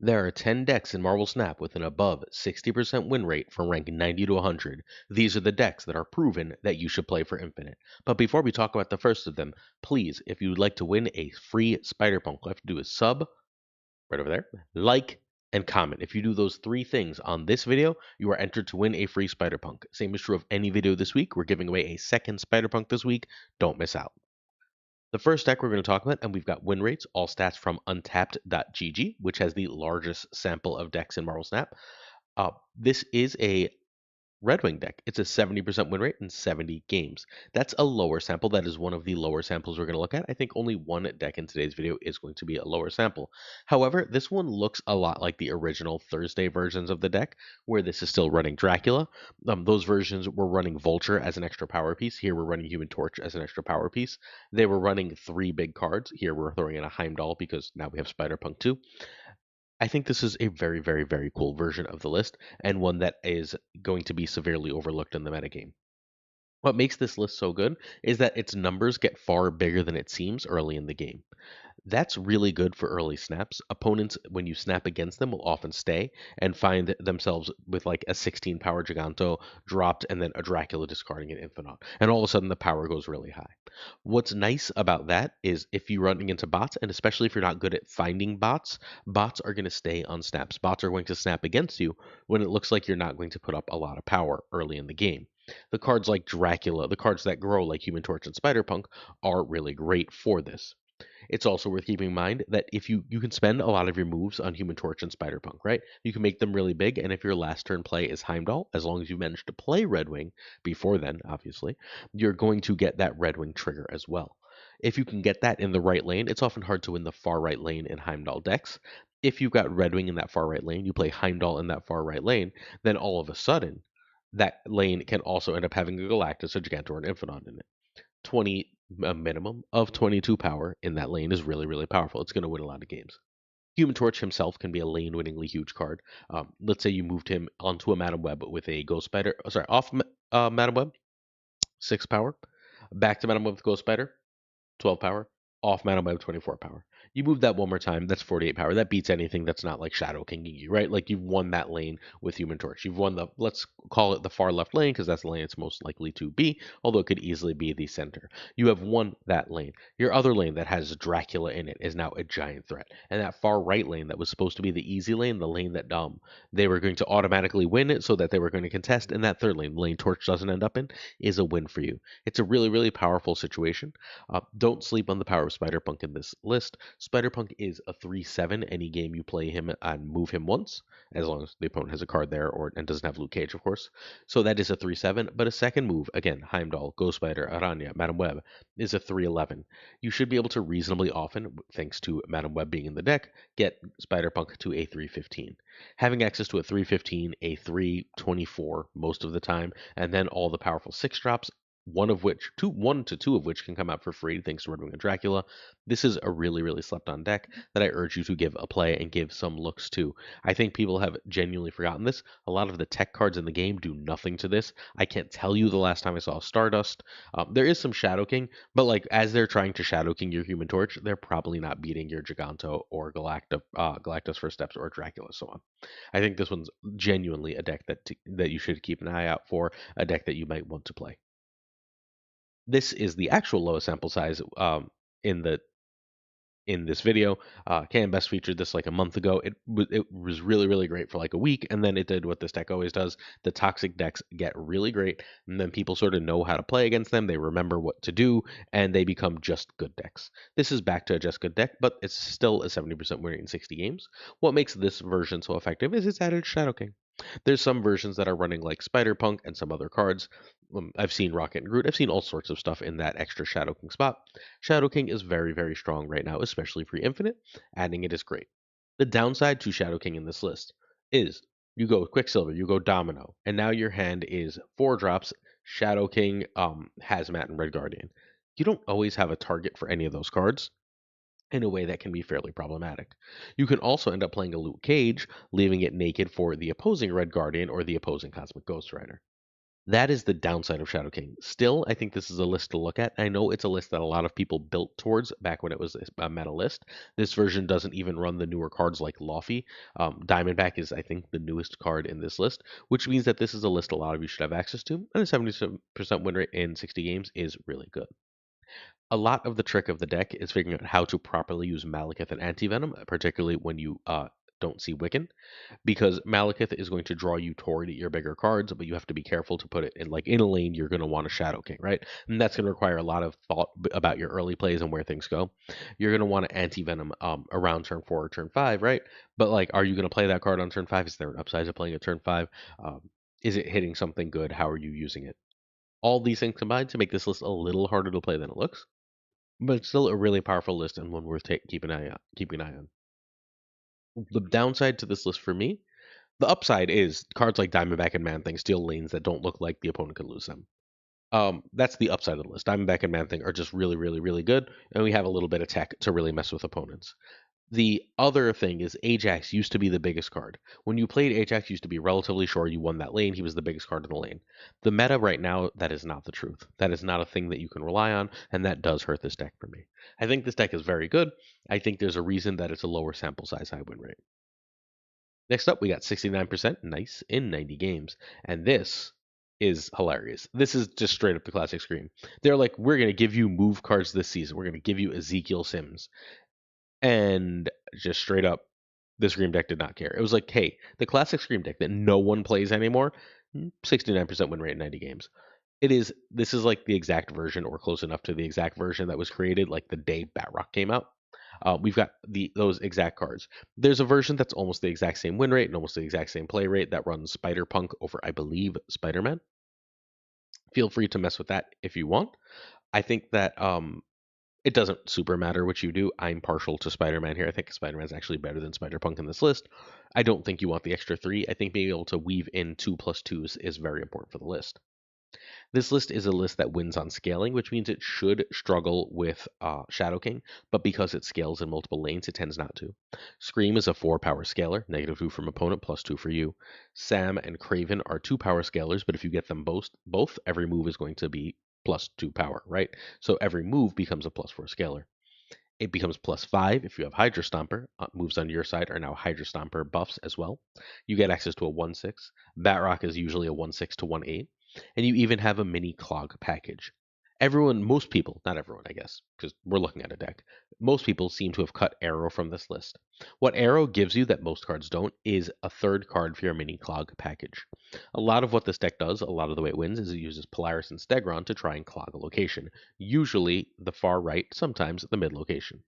There are 10 decks in Marvel Snap with an above 60% win rate from rank 90 to 100. These are the decks that are proven that you should play for Infinite. But before we talk about the first of them, please, if you would like to win a free Spider Punk, all you have to do is sub right over there, like, and comment. If you do those three things on this video, you are entered to win a free Spider Punk. Same is true of any video this week. We're giving away a second Spider Punk this week. Don't miss out. The first deck we're going to talk about, and we've got win rates, all stats from untapped.gg, which has the largest sample of decks in Marvel Snap. This is a Redwing deck. It's a 70% win rate in 70 games. That's a lower sample. That is one of the lower samples we're going to look at. I think only one deck in today's video is going to be a lower sample. However, this one looks a lot like the original Thursday versions of the deck, where this is still running Dracula. Those versions were running Vulture as an extra power piece. Here we're running Human Torch as an extra power piece. They were running three big cards. Here we're throwing in a Heimdall because now we have Spider-Punk 2. I think this is a very, very, very cool version of the list, and one that is going to be severely overlooked in the metagame. What makes this list so good is that its numbers get far bigger than it seems early in the game. That's really good for early snaps. Opponents, when you snap against them, will often stay and find themselves with like a 16 power Giganto dropped and then a Dracula discarding an Infinite. And all of a sudden the power goes really high. What's nice about that is if you're running into bots, and especially if you're not good at finding bots, bots are going to stay on snaps. Bots are going to snap against you when it looks like you're not going to put up a lot of power early in the game. The cards like Dracula, the cards that grow like Human Torch and Spider-Punk, are really great for this. It's also worth keeping in mind that if you can spend a lot of your moves on Human Torch and Spider-Punk, right? You can make them really big, and if your last turn play is Heimdall, as long as you manage to play Redwing before then, obviously, you're going to get that Redwing trigger as well. If you can get that in the right lane, it's often hard to win the far right lane in Heimdall decks. If you've got Redwing in that far right lane, you play Heimdall in that far right lane, then all of a sudden, that lane can also end up having a Galactus, a Gigantor, or an Infinite in it. 20 a minimum of 22 power in that lane is really, really powerful. It's going to win a lot of games. Human Torch himself can be a lane winningly huge card. Let's say you moved him onto a Madam Web with a Ghost Spider, sorry, off Madam Web, 6 power, back to Madam Web with Ghost Spider, 12 power, off Madam Web 24 power. You move that one more time, that's 48 power. That beats anything that's not like Shadow Kinging you, right? Like you've won that lane with Human Torch. You've won the, let's call it the far left lane because that's the lane it's most likely to be, although it could easily be the center. You have won that lane. Your other lane that has Dracula in it is now a giant threat. And that far right lane that was supposed to be the easy lane, the lane that they were going to automatically win it so that they were going to contest, and that third lane, the lane Torch doesn't end up in, is a win for you. It's a really, really powerful situation. Don't sleep on the power of Spider-Punk in this list. Spider-Punk is a 3/7 any game you play him and move him once, as long as the opponent has a card there and doesn't have Luke Cage, of course. So that is a 3/7, but a second move, again, Heimdall, Ghost Spider, Aranya, Madam Web, is a 3/11. You should be able to reasonably often, thanks to Madam Web being in the deck, get Spider-Punk to a 3/15. Having access to a 3/15, a 3/24 most of the time, and then all the powerful 6 drops, one to two of which can come out for free thanks to Redwing and Dracula. This is a really, really slept on deck that I urge you to give a play and give some looks to. I think people have genuinely forgotten this. A lot of the tech cards in the game do nothing to this. I can't tell you the last time I saw Stardust. There is some Shadow King, but like as they're trying to Shadow King your Human Torch, they're probably not beating your Giganto or Galactus First Steps or Dracula, so on. I think this one's genuinely a deck that you should keep an eye out for, a deck that you might want to play. This is the actual lowest sample size in the in this video. KM Best featured this like a month ago. It was really, really great for like a week, and then it did what this deck always does. The toxic decks get really great, and then people sort of know how to play against them. They remember what to do, and they become just good decks. This is back to a just good deck, but it's still a 70% win rate in 60 games. What makes this version so effective is its added Shadow King. There's some versions that are running like Spider-Punk and some other cards. I've seen Rocket and Groot. I've seen all sorts of stuff in that extra Shadow King spot. Shadow King is very, very strong right now, especially for Infinite. Adding it is great. The downside to Shadow King in this list is you go Quicksilver, you go Domino, and now your hand is 4 drops, Shadow King, Hazmat, and Red Guardian. You don't always have a target for any of those cards in a way that can be fairly problematic. You can also end up playing a Luke Cage, leaving it naked for the opposing Red Guardian or the opposing Cosmic Ghost Rider. That is the downside of Shadow King. Still, I think this is a list to look at. I know it's a list that a lot of people built towards back when it was a meta list. This version doesn't even run the newer cards like Lofty. Diamondback is, I think, the newest card in this list, which means that this is a list a lot of you should have access to, and a 70% win rate in 60 games is really good. A lot of the trick of the deck is figuring out how to properly use Malekith and Anti-Venom, particularly when you don't see Wiccan, because Malekith is going to draw you toward your bigger cards, but you have to be careful to put it in in a lane you're going to want a Shadow King, right? And that's going to require a lot of thought about your early plays and where things go. You're going to want to anti-venom around turn 4 or turn 5, right? But are you going to play that card on turn 5? Is there an upside to playing at turn 5? Um, is it hitting something good? How are you using it? All these things combined to make this list a little harder to play than it looks, but it's still a really powerful list and one worth keeping an eye on. The downside to this list for me, the upside is cards like Diamondback and Man Thing steal lanes that don't look like the opponent could lose them. That's the upside of the list. Diamondback and Man Thing are just really, really, really good, and we have a little bit of tech to really mess with opponents. The other thing is Ajax used to be the biggest card. When you played Ajax, you used to be relatively sure you won that lane. He was the biggest card in the lane. The meta right now, that is not the truth. That is not a thing that you can rely on, and that does hurt this deck for me. I think this deck is very good. I think there's a reason that it's a lower sample size high win rate. Next up, we got 69% nice in 90 games. And this is hilarious. This is just straight up the classic scream. They're like, we're going to give you move cards this season. We're going to give you Ezekiel Sims. And just straight up, the Scream deck did not care. It was like, hey, the classic Scream deck that no one plays anymore, 69% win rate in 90 games. This is like the exact version or close enough to the exact version that was created like the day Batrock came out. We've got those exact cards. There's a version that's almost the exact same win rate and almost the exact same play rate that runs Spider Punk over, I believe, Spider Man. Feel free to mess with that if you want. I think that it doesn't super matter what you do. I'm partial to Spider Man here. I think Spider Man is actually better than Spider Punk in this list. I don't think you want the extra 3. I think being able to weave in 2+2s is very important for the list. This list is a list that wins on scaling, which means it should struggle with Shadow King, but because it scales in multiple lanes, it tends not to. Scream is a 4-power scaler, -2 from opponent, +2 for you. Sam and Craven are 2-power scalers, but if you get them both, every move is going to be +2 power, right? So every move becomes a +4 scaler. It becomes +5 if you have Hydra Stomper. Moves on your side are now Hydra Stomper buffs as well. You get access to a 1/6. Batrock is usually a 1/6 to 1/8. And you even have a mini clog package. Most people, not everyone, I guess, because we're looking at a deck, most people seem to have cut Arrow from this list. What Arrow gives you that most cards don't is a third card for your mini clog package. A lot of what this deck does, a lot of the way it wins, is it uses Polaris and Stegron to try and clog a location, usually the far right, sometimes the mid location.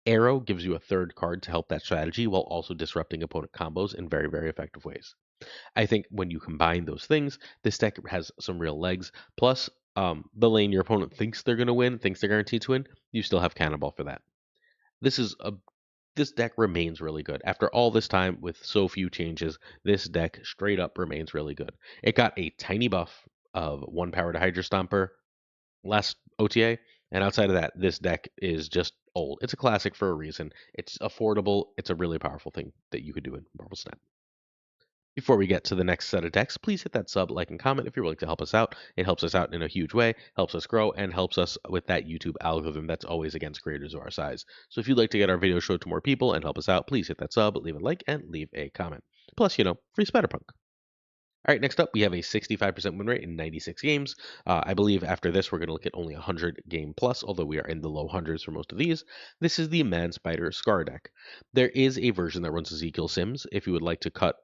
Arrow gives you a third card to help that strategy while also disrupting opponent combos in very, very effective ways. I think when you combine those things, this deck has some real legs. Plus, the lane your opponent thinks they're going to win, thinks they're guaranteed to win, you still have Cannonball for that. This is a this deck remains really good. After all this time with so few changes, this deck straight up remains really good. It got a tiny buff of 1 power to Hydra Stomper last OTA, and outside of that, this deck is just old. It's a classic for a reason. It's affordable. It's a really powerful thing that you could do in Marvel Snap. Before we get to the next set of decks, please hit that sub, like, and comment if you're willing to help us out. It helps us out in a huge way, helps us grow, and helps us with that YouTube algorithm that's always against creators of our size. So if you'd like to get our video showed to more people and help us out, please hit that sub, leave a like, and leave a comment. Plus, free Spider-Punk. All right, next up, we have a 65% win rate in 96 games. I believe after this, we're going to look at only 100 game plus, although we are in the low hundreds for most of these. This is the Man Spider Scar deck. There is a version that runs Ezekiel Sims. If you would like to cut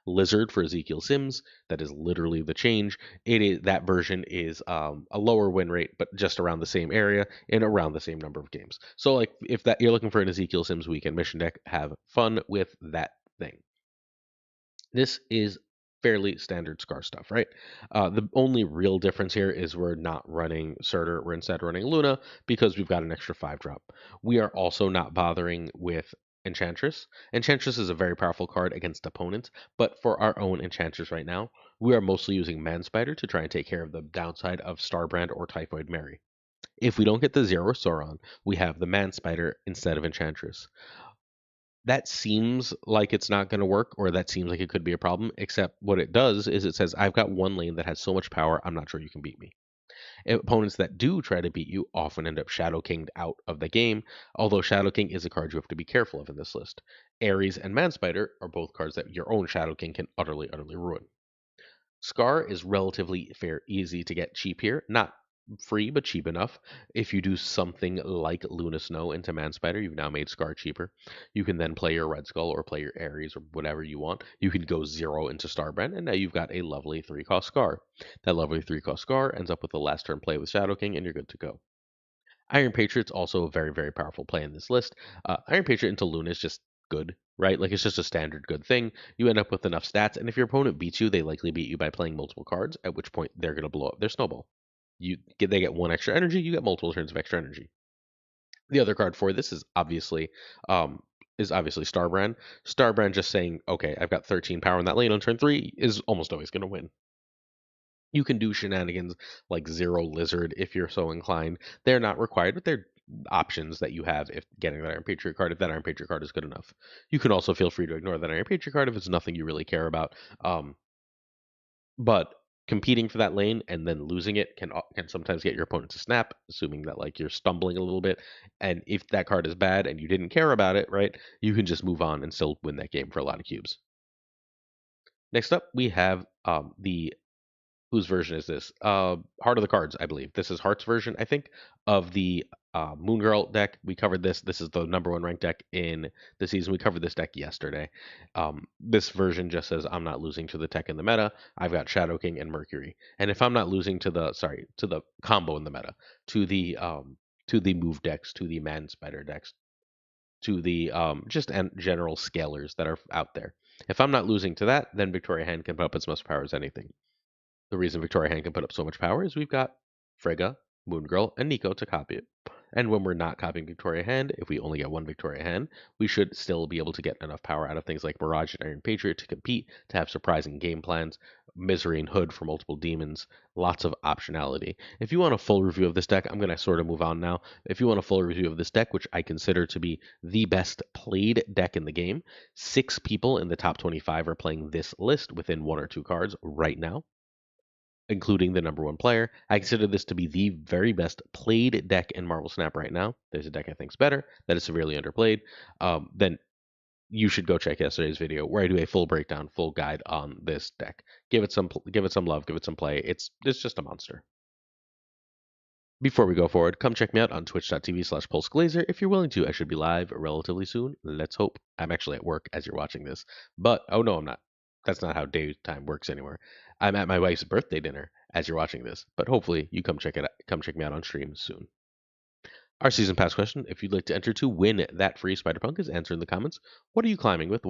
Lizard for Ezekiel Sims, that is literally the change. That version is a lower win rate, but just around the same area and around the same number of games. So, if that you're looking for an Ezekiel Sims weekend mission deck, have fun with that thing. This is fairly standard Scar stuff, right? The only real difference here is we're not running Surtur, we're instead running Luna because we've got an extra 5-drop. We are also not bothering with Enchantress. Enchantress is a very powerful card against opponents, but for our own Enchantress right now, we are mostly using Man Spider to try and take care of the downside of Starbrand or Typhoid Mary. If we don't get the Zero Sauron, we have the Man Spider instead of Enchantress. That seems like it's not going to work, or that seems like it could be a problem, except what it does is it says, I've got one lane that has so much power, I'm not sure you can beat me. Opponents that do try to beat you often end up Shadow Kinged out of the game, although Shadow King is a card you have to be careful of in this list. Ares and Manspider are both cards that your own Shadow King can utterly, utterly ruin. Scar is relatively fair, easy to get cheap here. Not free, but cheap enough. If you do something like Luna Snow into Manspider, you've now made Scar cheaper. You can then play your Red Skull or play your Ares or whatever you want. You can go 0 into Starbrand, and now you've got a lovely 3-cost Scar. That lovely 3-cost Scar ends up with a last turn play with Shadow King, and you're good to go. Iron Patriot's also a very, very powerful play in this list. Iron Patriot into Luna is just good, right? Like it's just a standard good thing. You end up with enough stats, and if your opponent beats you, they likely beat you by playing multiple cards, at which point they're going to blow up their snowball. They get 1 extra energy, you get multiple turns of extra energy. The other card for this um, is obviously Starbrand. Starbrand just saying, okay, I've got 13 power in that lane on turn 3 is almost always going to win. You can do shenanigans like Zero Lizard if you're so inclined. They're not required, but they're options that you have if getting that Iron Patriot card, if that Iron Patriot card is good enough. You can also feel free to ignore that Iron Patriot card if it's nothing you really care about. But competing for that lane and then losing it can sometimes get your opponent to snap, assuming that like you're stumbling a little bit. And if that card is bad and you didn't care about it, right, you can just move on and still win that game for a lot of cubes. Next up, we have the whose version is this? Heart of the Cards, I believe. This is Heart's version, I think, of the Moon Girl deck. We covered this. This is the #1 ranked deck in the season. We covered this deck yesterday. This version just says I'm not losing to the tech in the meta. I've got Shadow King and Mercury, and if I'm not losing to the combo in the meta, to the move decks, to the Man Spider decks, to the general scalers that are out there. If I'm not losing to that, then Victoria Hand can put up as much power as anything. The reason Victoria Hand can put up so much power is we've got Frigga, Moon Girl, and Nico to copy it. And when we're not copying Victoria Hand, if we only get one Victoria Hand, we should still be able to get enough power out of things like Mirage and Iron Patriot to compete, to have surprising game plans, Misery and Hood for multiple demons, lots of optionality. If you want a full review of this deck, I'm going to sort of move on now. If you want a full review of this deck, which I consider to be the best played deck in the game, 6 people in the top 25 are playing this list within 1 or 2 cards right now, including the #1 player. I consider this to be the very best played deck in Marvel Snap right now. There's a deck I think is better, that is severely underplayed. Then you should go check yesterday's video where I do a full breakdown, full guide on this deck. Give it some love, give it some play. It's just a monster. Before we go forward, come check me out on twitch.tv/PulseGlazer. If you're willing to, I should be live relatively soon. Let's hope. I'm actually at work as you're watching this. But, oh no, I'm not. That's not how daytime works anymore. I'm at my wife's birthday dinner as you're watching this. But hopefully you come check me out on stream soon. Our season pass question, if you'd like to enter to win that free Spider-Punk, is answer in the comments. What are you climbing with?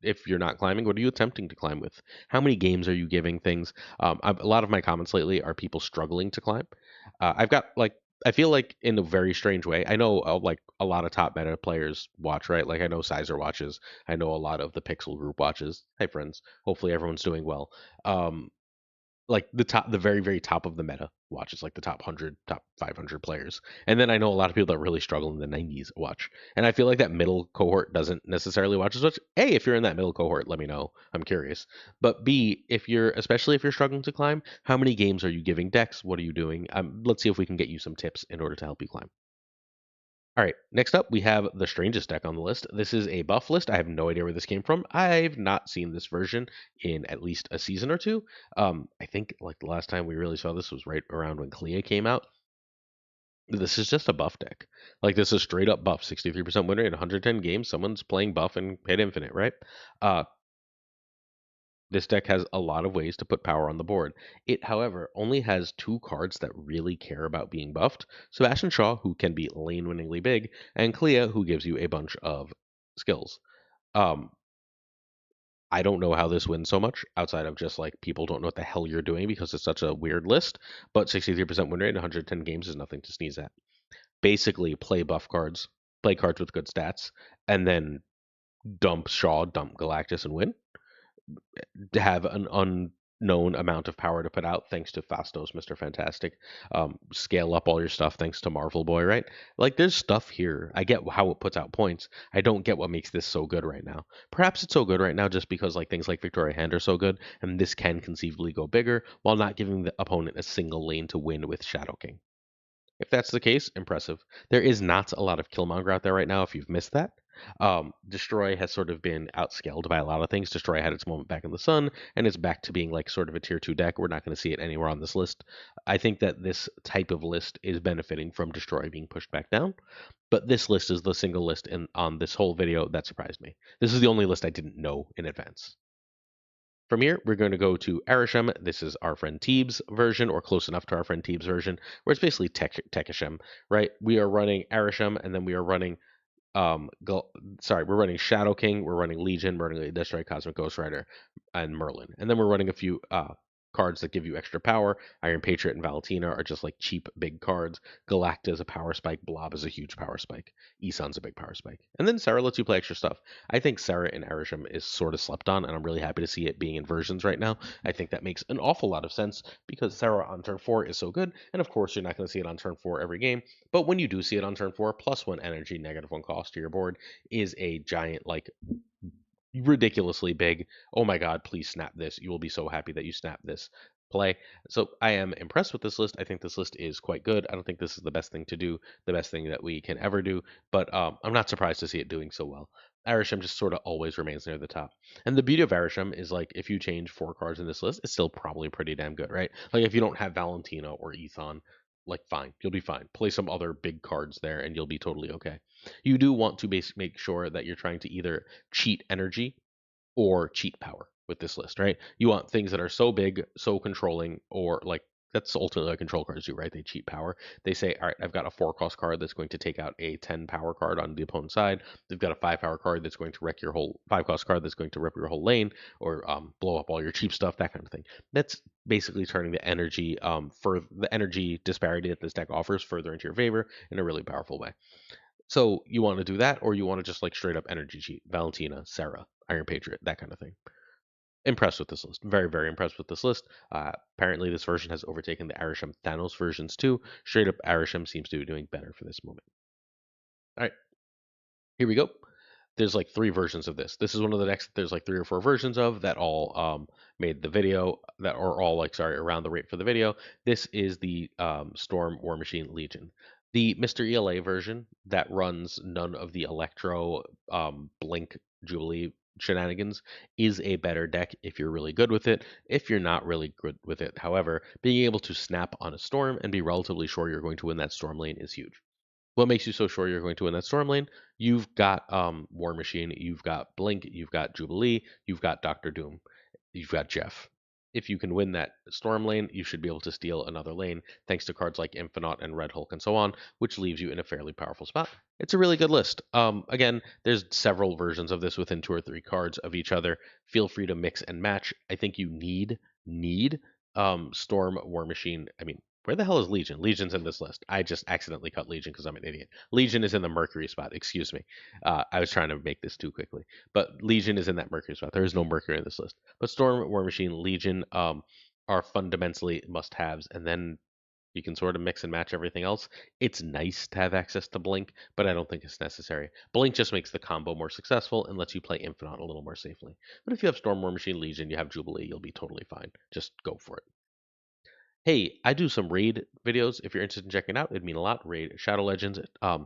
If you're not climbing, what are you attempting to climb with? How many games are you giving things? A lot of my comments lately are people struggling to climb. I've got like, I feel like in a very strange way. I know like a lot of top meta players watch, right? Like I know Sizer watches. I know a lot of the Pixel group watches. Hi friends. Hopefully everyone's doing well. Like the very very top of the meta watches, like the top 100, top 500 players, and then I know a lot of people that really struggle in the 90s watch, and I feel like that middle cohort doesn't necessarily watch as much. A, if you're in that middle cohort, let me know, I'm curious. But B, if you're especially if you're struggling to climb, how many games are you giving decks? What are you doing? Let's see if we can get you some tips in order to help you climb. All right, next up, we have the strangest deck on the list. This is a buff list. I have no idea where this came from. I've not seen this version in at least a season or two. I think like the last time we really saw this was right around when Clea came out. This is just a buff deck. Like this is straight up buff, 63% win rate, 110 games. Someone's playing buff and hit infinite, right? Uh, this deck has a lot of ways to put power on the board. It, however, only has 2 cards that really care about being buffed. Sebastian Shaw, who can be lane-winningly big, and Clea, who gives you a bunch of skills. Um, I don't know how this wins so much, outside of just like people don't know what the hell you're doing because it's such a weird list, but 63% win rate in 110 games is nothing to sneeze at. Basically, play buff cards, play cards with good stats, and then dump Shaw, dump Galactus, and win. To have an known amount of power to put out thanks to Fastos, Mr. Fantastic. Scale up all your stuff thanks to Marvel Boy, right? Like there's stuff here. I get how it puts out points. I don't get what makes this so good right now. Perhaps it's so good right now just because like things like Victoria Hand are so good, and this can conceivably go bigger while not giving the opponent a single lane to win with Shadow King. If that's the case, impressive. There is not a lot of Killmonger out there right now if you've missed that. Destroy has sort of been outscaled by a lot of things. Destroy had its moment back in the sun, and it's back to being like sort of a tier 2 deck. We're not going to see it anywhere on this list. I think that this type of list is benefiting from Destroy being pushed back down, but this list is the single list on this whole video that surprised me. This is the only list I didn't know in advance. From here, we're going to go to Arishem. This is our friend Teeb's version, or close enough to our friend Teeb's version, where it's basically Tekashem, right? We are running Arishem, and then we are running we're running Shadow King, we're running Legion, we're running Destroy, Cosmic Ghost Rider, and Merlin. And then we're running a few cards that give you extra power. Iron Patriot and Valentina are just like cheap big cards. Galacta is a power spike. Blob is a huge power spike. Eson's a big power spike. And then Sarah lets you play extra stuff. I think Sarah in Arishem is sort of slept on, and I'm really happy to see it being in versions right now. I think that makes an awful lot of sense because Sarah on turn 4 is so good, and of course you're not going to see it on turn 4 every game, but when you do see it on turn 4, +1 energy, -1 cost to your board is a giant, like, ridiculously big, oh my god, please snap this. You will be so happy that you snap this play. So I am impressed with this list. I think this list is quite good. I don't think this is the best thing to do, the best thing that we can ever do, but I'm not surprised to see it doing so well. Arishem just sort of always remains near the top. And the beauty of Arishem is like if you change 4 cards in this list, it's still probably pretty damn good, right? Like if you don't have Valentina or Ethon, like fine, you'll be fine. Play some other big cards there and you'll be totally okay. You do want to make sure that you're trying to either cheat energy or cheat power with this list, right? You want things that are so big, so controlling, or like that's ultimately what control cards do, right? They cheat power. They say, all right, I've got a 4 cost card that's going to take out a 10 power card on the opponent's side. They've got a 5 power card that's going to wreck your whole 5 cost card that's going to rip your whole lane or blow up all your cheap stuff, that kind of thing. That's basically turning the energy for the energy disparity that this deck offers further into your favor in a really powerful way. So you want to do that, or you want to just like straight up energy cheat, Valentina, Sarah, Iron Patriot, that kind of thing. Impressed with this list. Very, very impressed with this list. Apparently, this version has overtaken the Arishem Thanos versions too. Straight up, Arishem seems to be doing better for this moment. All right, here we go. There's like 3 versions of this. This is one of the decks that there's like 3 or 4 versions of that all made the video, that are all like, sorry, around the rate for the video. This is the Storm War Machine Legion. The Mr. ELA version that runs none of the Electro Blink Jubilee shenanigans is a better deck if you're really good with it. If you're not really good with it, however, being able to snap on a storm and be relatively sure you're going to win that storm lane is huge. What makes you so sure you're going to win that storm lane? You've got War Machine, you've got Blink, you've got Jubilee, you've got Doctor Doom, you've got Jeff. If you can win that storm lane, you should be able to steal another lane thanks to cards like Infinite and Red Hulk and so on, which leaves you in a fairly powerful spot. It's a really good list. Again, there's several versions of this within 2 or 3 cards of each other. Feel free to mix and match. I think you need Storm, War Machine. I mean, where the hell is Legion? Legion's in this list. I just accidentally cut Legion because I'm an idiot. Legion is in the Mercury spot. Excuse me. I was trying to make this too quickly. But Legion is in that Mercury spot. There is no Mercury in this list. But Storm, War Machine, Legion are fundamentally must-haves. And then you can sort of mix and match everything else. It's nice to have access to Blink, but I don't think it's necessary. Blink just makes the combo more successful and lets you play Infinite a little more safely. But if you have Storm, War Machine, Legion, you have Jubilee, you'll be totally fine. Just go for it. Hey, I do some raid videos. If you're interested in checking it out, it'd mean a lot. Raid Shadow Legends. I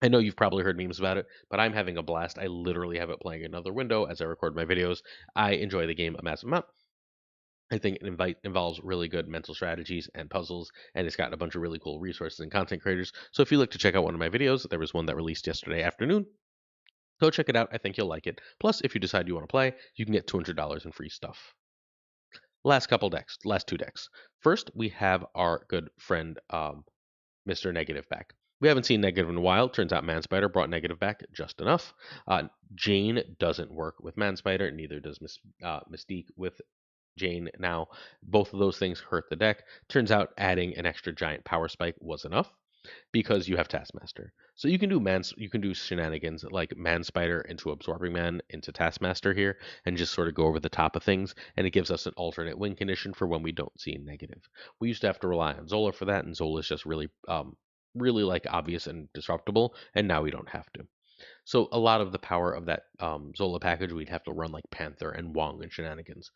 know you've probably heard memes about it, but I'm having a blast. I literally have it playing in another window as I record my videos. I enjoy the game a massive amount. I think it involves really good mental strategies and puzzles, and it's got a bunch of really cool resources and content creators. So if you'd like to check out one of my videos, there was one that released yesterday afternoon. Go check it out. I think you'll like it. Plus, if you decide you want to play, you can get $200 in free stuff. Last 2 decks. First, we have our good friend Mr. Negative back. We haven't seen Negative in a while. Turns out Manspider brought Negative back just enough. Jane doesn't work with Manspider, neither does Mystique with Jane now. Both of those things hurt the deck. Turns out adding an extra giant power spike was enough. because you have Taskmaster. So you can do shenanigans like Man Spider into Absorbing Man into Taskmaster here, and just sort of go over the top of things, and it gives us an alternate win condition for when we don't see negative. We used to have to rely on Zola for that, and Zola is just really like obvious and disruptible, and now we don't have to. So a lot of the power of that Zola package, we'd have to run like Panther and Wong and shenanigans.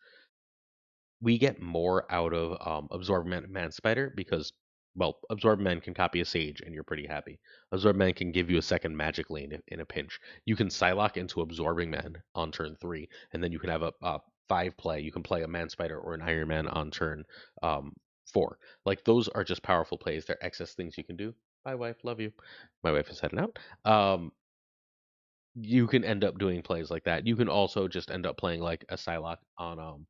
We get more out of Man Spider because, well, Absorb Man can copy a Sage and you're pretty happy. Absorb Man can give you a second magic lane in a pinch. You can Psylocke into Absorbing Man on turn 3, and then you can have a 5 play. You can play a Man Spider or an Iron Man on turn 4. Like, those are just powerful plays. They're excess things you can do. Bye, wife. Love you. My wife is heading out. You can end up doing plays like that. You can also just end up playing like a Psylocke on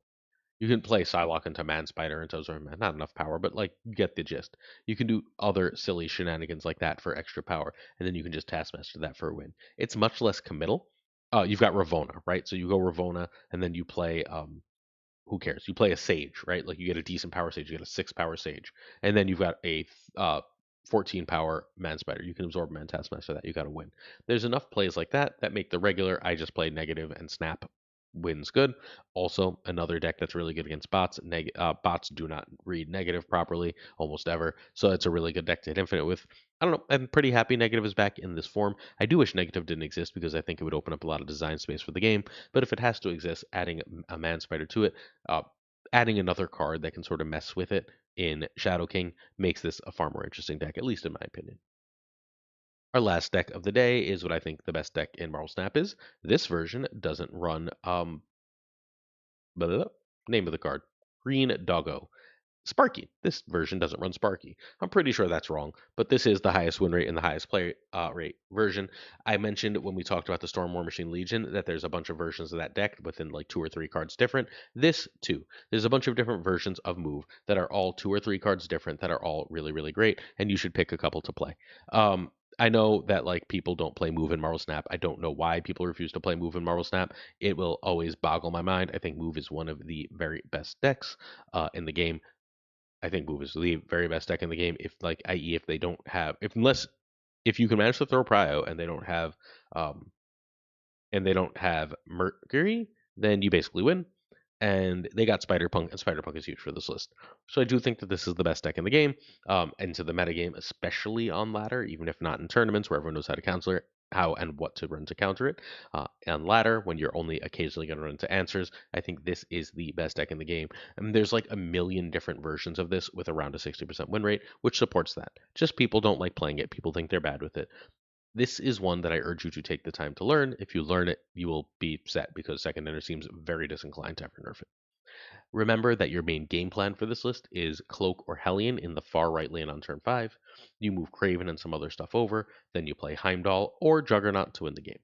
you can play Psylocke into Man Spider into Zora Man. Not enough power, but like you get the gist. You can do other silly shenanigans like that for extra power, and then you can just Taskmaster that for a win. It's much less committal. You've got Ravona, right? So you go Ravona, and then you play who cares? You play a Sage, right? Like you get a decent power Sage, you get a 6 power Sage, and then you've got a 14 power Man Spider. You can absorb Man Taskmaster that. You got to win. There's enough plays like that that make the regular I just play negative and snap wins good. Also, another deck that's really good against bots. Bots do not read negative properly almost ever, so it's a really good deck to hit infinite with. I don't know. I'm pretty happy negative is back in this form. I do wish negative didn't exist because I think it would open up a lot of design space for the game. But if it has to exist, adding a Man Spider to it, uh, adding another card that can sort of mess with it in Shadow King makes this a far more interesting deck, at least in my opinion. Our last deck of the day is what I think the best deck in Marvel Snap is. This version doesn't run blah, blah, blah. Name of the card. Green Doggo. Sparky. This version doesn't run Sparky. I'm pretty sure that's wrong, but this is the highest win rate and the highest play rate version. I mentioned when we talked about the Storm War Machine Legion that there's a bunch of versions of that deck within like 2 or 3 cards different. This too. There's a bunch of different versions of Move that are all 2 or 3 cards different that are all really, really great, and you should pick a couple to play. I know that like people don't play Move in Marvel Snap. I don't know why people refuse to play Move in Marvel Snap. It will always boggle my mind. I think Move is one of the very best decks in the game. I think Move is the very best deck in the game. If like, i.e., if they don't have, if you can manage to throw Prio um, and they don't have Mercury, then you basically win. And they got Spider Punk, and Spider Punk is huge for this list. So I do think that this is the best deck in the game, into the metagame, especially on ladder, even if not in tournaments where everyone knows how to counter it, how and what to run to counter it. On ladder, when you're only occasionally going to run into answers, I think this is the best deck in the game. And there's like a million different versions of this with around a 60% win rate, which supports that. Just people don't like playing it. People think they're bad with it. This is one that I urge you to take the time to learn. If you learn it, you will be set because Second Ender seems very disinclined to ever nerf it. Remember that your main game plan for this list is Cloak or Hellion in the far right lane on turn 5. You move Craven and some other stuff over, then you play Heimdall or Juggernaut to win the game.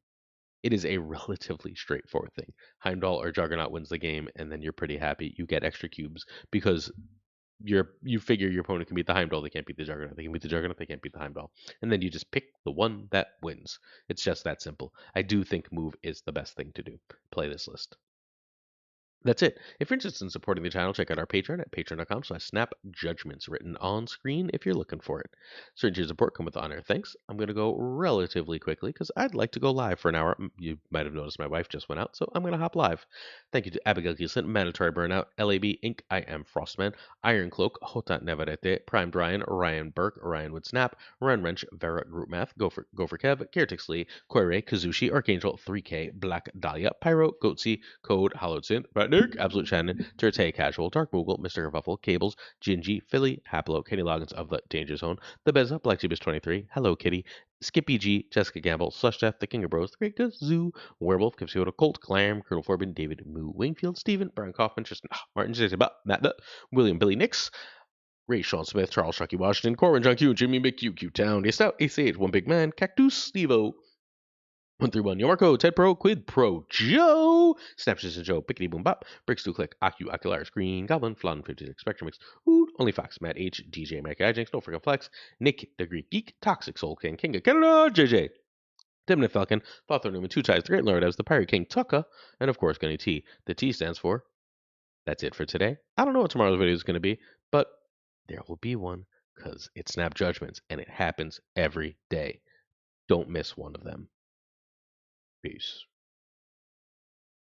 It is a relatively straightforward thing. Heimdall or Juggernaut wins the game, and then you're pretty happy. You get extra cubes because you figure your opponent can beat the Heimdall, they can't beat the Juggernaut. They can beat the Juggernaut, they can't beat the Heimdall. And then you just pick the one that wins. It's just that simple. I do think Move is the best thing to do. Play this list. That's it. If you're interested in supporting the channel, check out our Patreon at patreon.com/snapjudgments, written on screen if you're looking for it. Certain tiers of support come with honor. Thanks. I'm going to go relatively quickly because I'd like to go live for an hour. You might have noticed my wife just went out, so I'm going to hop live. Thank you to Abigail Giesland, Mandatory Burnout, LAB Inc., I Am Frostman, Iron Cloak, Hotat Nevarete, Primed Ryan Burke, Ryan Wood Snap, Ryan Wrench, Vera Group Math, Gopher Kev, Kertix Lee, Koire, Kazushi, Archangel, 3K, Black Dahlia, Pyro, Goatsy, Code, Hollowed Synth, Nick, Absolute Shannon, Turte Casual, Dark Moogle, Mr. Kerfuffle, Cables, Gingy, Philly, Haplo, Kenny Loggins of the Danger Zone, The Beza, Black Jeebus 23, Hello Kitty, Skippy G, Jessica Gamble, Slush Death, The King of Bros, The Great Gazoo, Werewolf, Kipsioto, Colt, Clam, Colonel Forbin, David Moo, Wingfield, Steven, Brian Kaufman, Tristan, Martin, Jason, Matt, William, Billy Nix, Ray Sean Smith, Charles Shucky Washington, Corbin, John Q, Jimmy McQ, Q Town, Ace Out, ACH, One Big Man, Cactus, Stevo, 131, Yomarco, Ted Pro, Quid Pro, Joe, Snapshots and Joe, Pickety Boom Bop, Bricks 2 Click, Ocularis, Green Goblin, Flan 56, Spectrum Mix, Hood, Only Fox, Matt H, DJ, Mike Ajax, No Freaking Flex, Nick, The Greek Geek, Toxic Soul King, King of Canada, JJ, Dimna Falcon, Father Newman, Two Ties, The Great Lord Evs, The Pirate King, Tucka, and of course, Gunny T. The T stands for, that's it for today. I don't know what tomorrow's video is going to be, but there will be one. because it's snap judgments and it happens every day. Don't miss one of them. Peace.